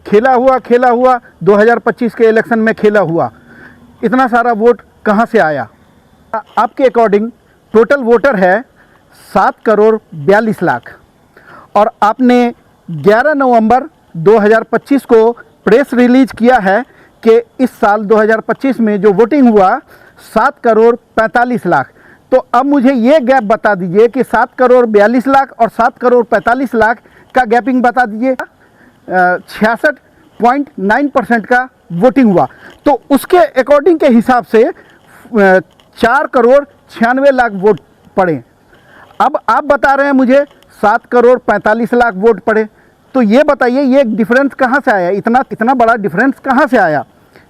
खेला हुआ 2025 के इलेक्शन में खेला हुआ, इतना सारा वोट कहाँ से आया? आपके अकॉर्डिंग टोटल वोटर है 7,42,00,000 और आपने 11 नवंबर 2025 को प्रेस रिलीज किया है कि इस साल 2025 में जो वोटिंग हुआ 7,45,00,000। तो अब मुझे ये गैप बता दीजिए कि 7,42,00,000 और 7,45,00,000 का गैपिंग बता दीजिए। 66.9% का वोटिंग हुआ, तो उसके अकॉर्डिंग के हिसाब से 4,96,00,000 वोट पड़े। अब आप बता रहे हैं मुझे 7,45,00,000 वोट पड़े, तो ये बताइए ये डिफरेंस कहाँ से आया? इतना बड़ा डिफरेंस कहाँ से आया?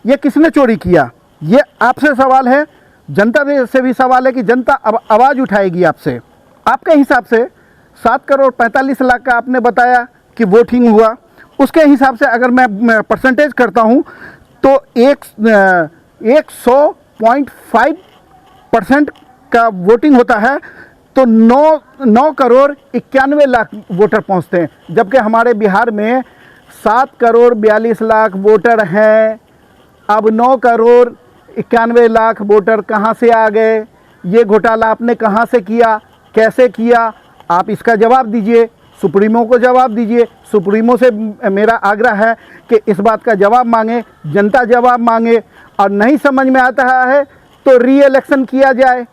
ये किसने चोरी किया? ये आपसे सवाल है, जनता से भी सवाल है कि जनता अब आवाज़ उठाएगी आपसे। आपके हिसाब से 7,45,00,000 का आपने बताया कि वोटिंग हुआ, उसके हिसाब से अगर मैं परसेंटेज करता हूँ तो 100.5% का वोटिंग होता है, तो 9,91,00,000 वोटर पहुँचते हैं, जबकि हमारे बिहार में 7,42,00,000 वोटर हैं। अब 9,91,00,000 वोटर कहाँ से आ गए? ये घोटाला आपने कहाँ से किया, कैसे किया? आप इसका जवाब दीजिए, सुप्रीमो को जवाब दीजिए। सुप्रीमो से मेरा आग्रह है कि इस बात का जवाब मांगे, जनता जवाब मांगे, और नहीं समझ में आता है तो री इलेक्शन किया जाए।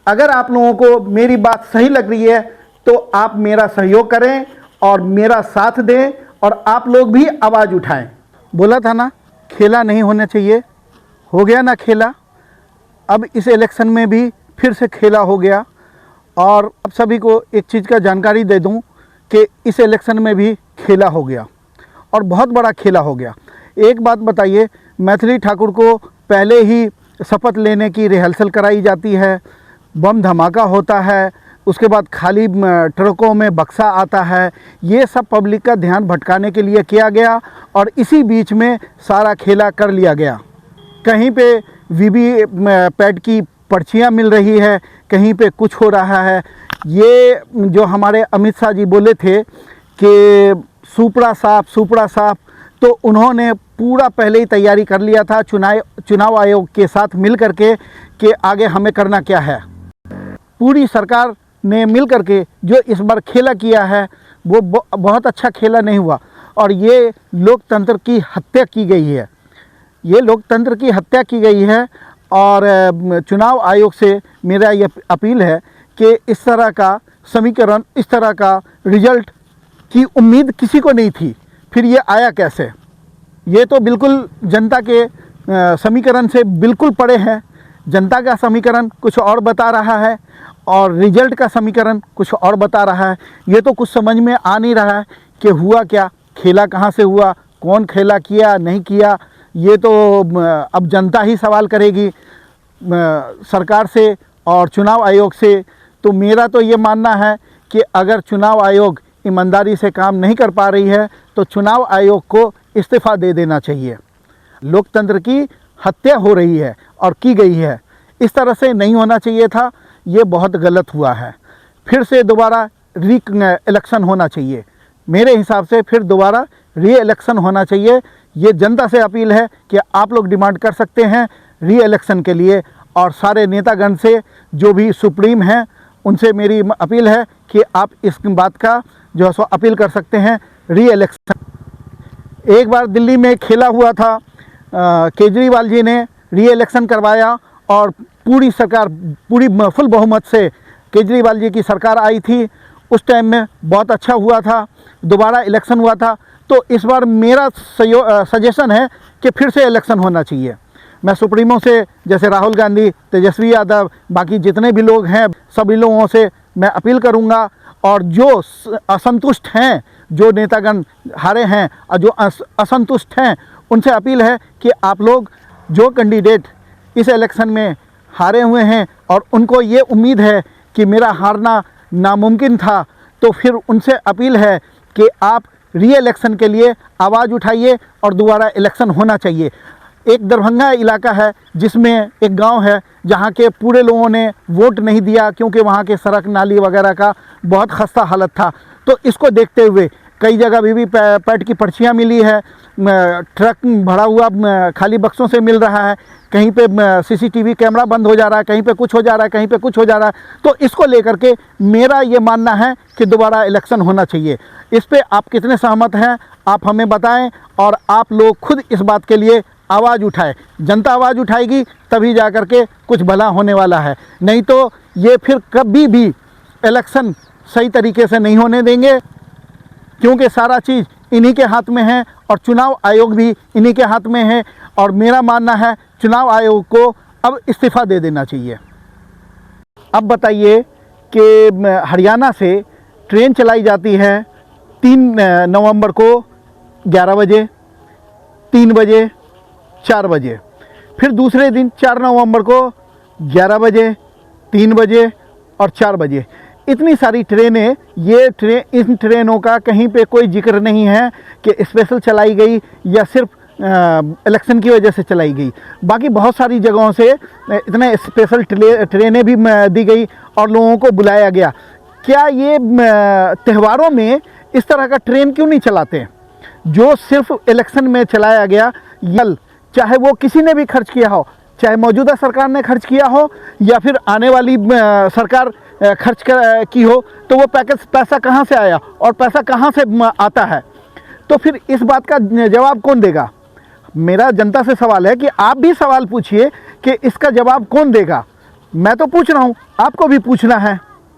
अगर आप लोगों को मेरी बात सही लग रही है तो आप मेरा सहयोग करें और मेरा साथ दें और आप लोग भी आवाज़ उठाएं। बोला था ना खेला नहीं होना चाहिए, हो गया ना खेला। अब इस इलेक्शन में भी फिर से खेला हो गया। और अब सभी को एक चीज़ का जानकारी दे दूं कि इस इलेक्शन में भी खेला हो गया और बहुत बड़ा खेला हो गया। एक बात बताइए, मैथिली ठाकुर को पहले ही शपथ लेने की रिहर्सल कराई जाती है, बम धमाका होता है, उसके बाद खाली ट्रकों में बक्सा आता है। ये सब पब्लिक का ध्यान भटकाने के लिए किया गया और इसी बीच में सारा खेला कर लिया गया। कहीं पे वीवी पैड की पर्चियाँ मिल रही है, कहीं पे कुछ हो रहा है। ये जो हमारे अमित शाह जी बोले थे कि सुपड़ा साफ, तो उन्होंने पूरा पहले ही तैयारी कर लिया था चुनाव आयोग के साथ मिल करके कि आगे हमें करना क्या है। पूरी सरकार ने मिल करके जो इस बार खेला किया है वो बहुत अच्छा खेला नहीं हुआ और ये लोकतंत्र की हत्या की गई है। ये लोकतंत्र की हत्या की गई है और चुनाव आयोग से मेरा ये अपील है कि इस तरह का समीकरण, इस तरह का रिजल्ट की उम्मीद किसी को नहीं थी, फिर ये आया कैसे? ये तो बिल्कुल जनता के समीकरण से बिल्कुल परे है। जनता का समीकरण कुछ और बता रहा है और रिजल्ट का समीकरण कुछ और बता रहा है। ये तो कुछ समझ में आ नहीं रहा है कि हुआ क्या, खेला कहाँ से हुआ, कौन खेला किया नहीं किया। ये तो अब जनता ही सवाल करेगी सरकार से और चुनाव आयोग से। तो मेरा तो ये मानना है कि अगर चुनाव आयोग ईमानदारी से काम नहीं कर पा रही है तो चुनाव आयोग को इस्तीफ़ा दे देना चाहिए। लोकतंत्र की हत्या हो रही है और की गई है, इस तरह से नहीं होना चाहिए था। ये बहुत गलत हुआ है। फिर से दोबारा री इलेक्शन होना चाहिए। मेरे हिसाब से फिर दोबारा री इलेक्शन होना चाहिए। ये जनता से अपील है कि आप लोग डिमांड कर सकते हैं री इलेक्शन के लिए, और सारे नेतागण से जो भी सुप्रीम हैं उनसे मेरी अपील है कि आप इस बात का जो है सो अपील कर सकते हैं री इलेक्शन। एक बार दिल्ली में खेला हुआ था, केजरीवाल जी ने री इलेक्शन करवाया और पूरी सरकार पूरी फुल बहुमत से केजरीवाल जी की सरकार आई थी। उस टाइम में बहुत अच्छा हुआ था, दोबारा इलेक्शन हुआ था। तो इस बार मेरा सजेशन है कि फिर से इलेक्शन होना चाहिए। मैं सुप्रीमो से, जैसे राहुल गांधी, तेजस्वी यादव, बाकी जितने भी लोग हैं सभी लोगों से मैं अपील करूंगा, और जो असंतुष्ट हैं, जो नेतागण हारे हैं और जो असंतुष्ट हैं, उनसे अपील है कि आप लोग जो कैंडिडेट इस इलेक्शन में हारे हुए हैं और उनको ये उम्मीद है कि मेरा हारना नामुमकिन था, तो फिर उनसे अपील है कि आप री इलेक्शन के लिए आवाज़ उठाइए और दोबारा इलेक्शन होना चाहिए। एक दरभंगा इलाका है जिसमें एक गांव है जहां के पूरे लोगों ने वोट नहीं दिया क्योंकि वहां के सड़क नाली वगैरह का बहुत खस्ता हालत था। तो इसको देखते हुए कई जगह अभी भी पेट की पर्चियाँ मिली है, ट्रक भरा हुआ खाली बक्सों से मिल रहा है, कहीं पे सीसीटीवी कैमरा बंद हो जा रहा है, कहीं पे कुछ हो जा रहा है, कहीं पे कुछ हो जा रहा है। तो इसको लेकर के मेरा ये मानना है कि दोबारा इलेक्शन होना चाहिए। इस पे आप कितने सहमत हैं आप हमें बताएं, और आप लोग खुद इस बात के लिए आवाज़ उठाएं। जनता आवाज़ उठाएगी तभी जा कर के कुछ भला होने वाला है, नहीं तो ये फिर कभी भी इलेक्शन सही तरीके से नहीं होने देंगे, क्योंकि सारा चीज़ इन्हीं के हाथ में है और चुनाव आयोग भी इन्हीं के हाथ में है। और मेरा मानना है चुनाव आयोग को अब इस्तीफ़ा दे देना चाहिए। अब बताइए कि हरियाणा से ट्रेन चलाई जाती है 3 नवंबर को 11 बजे, 3 बजे, 4 बजे, फिर दूसरे दिन 4 नवंबर को 11 बजे, 3 बजे और 4 बजे। इतनी सारी ट्रेनें, इन ट्रेनों का कहीं पे कोई जिक्र नहीं है कि स्पेशल चलाई गई या सिर्फ इलेक्शन की वजह से चलाई गई। बाकी बहुत सारी जगहों से इतने स्पेशल ट्रेनें भी दी गई और लोगों को बुलाया गया। क्या ये त्योहारों में इस तरह का ट्रेन क्यों नहीं चलाते? जो सिर्फ इलेक्शन में चलाया गया, चाहे वो किसी ने भी खर्च किया हो, चाहे मौजूदा सरकार ने खर्च किया हो या फिर आने वाली सरकार खर्च की हो, तो वो पैसा कहाँ से आया और पैसा कहाँ से आता है? तो फिर इस बात का जवाब कौन देगा? मेरा जनता से सवाल है कि आप भी सवाल पूछिए कि इसका जवाब कौन देगा। मैं तो पूछ रहा हूँ, आपको भी पूछना है।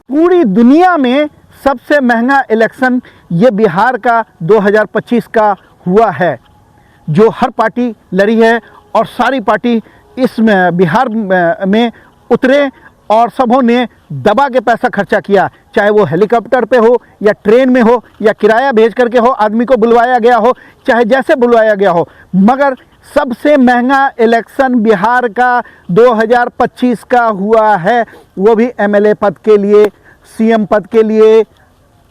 पूरी दुनिया में सबसे महंगा इलेक्शन ये बिहार का 2025 का हुआ है, जो हर पार्टी लड़ी है और सारी पार्टी इस बिहार में उतरे और सबों ने दबा के पैसा खर्चा किया, चाहे वो हेलीकॉप्टर पे हो या ट्रेन में हो या किराया भेज करके हो, आदमी को बुलवाया गया हो, चाहे जैसे बुलवाया गया हो। मगर सबसे महंगा इलेक्शन बिहार का 2025 का हुआ है, वो भी एमएलए पद के लिए, सीएम पद के लिए।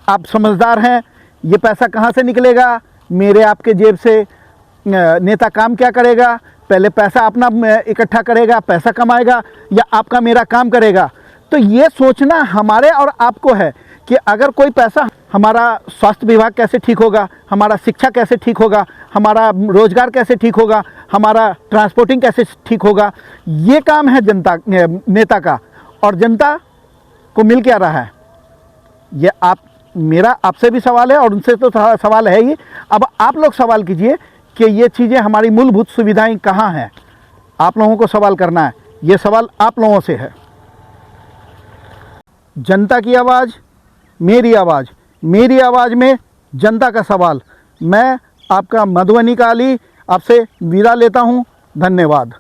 आप समझदार हैं, ये पैसा कहाँ से निकलेगा? मेरे आपके जेब से। नेता काम क्या करेगा? पहले पैसा अपना इकट्ठा करेगा, पैसा कमाएगा, या आपका मेरा काम करेगा? तो ये सोचना हमारे और आपको है कि अगर कोई पैसा, हमारा स्वास्थ्य विभाग कैसे ठीक होगा, हमारा शिक्षा कैसे ठीक होगा, हमारा रोजगार कैसे ठीक होगा, हमारा ट्रांसपोर्टिंग कैसे ठीक होगा। ये काम है जनता, नेता का। और जनता को मिल क्या रहा है? ये मेरा आपसे भी सवाल है और उनसे तो सवाल है ही। अब आप लोग सवाल कीजिए कि ये चीज़ें, हमारी मूलभूत सुविधाएं कहाँ हैं? आप लोगों को सवाल करना है, ये सवाल आप लोगों से है। जनता की आवाज़, मेरी आवाज़, मेरी आवाज़ में जनता का सवाल। मैं आपका मधुबनी का अली आपसे विदा लेता हूँ। धन्यवाद।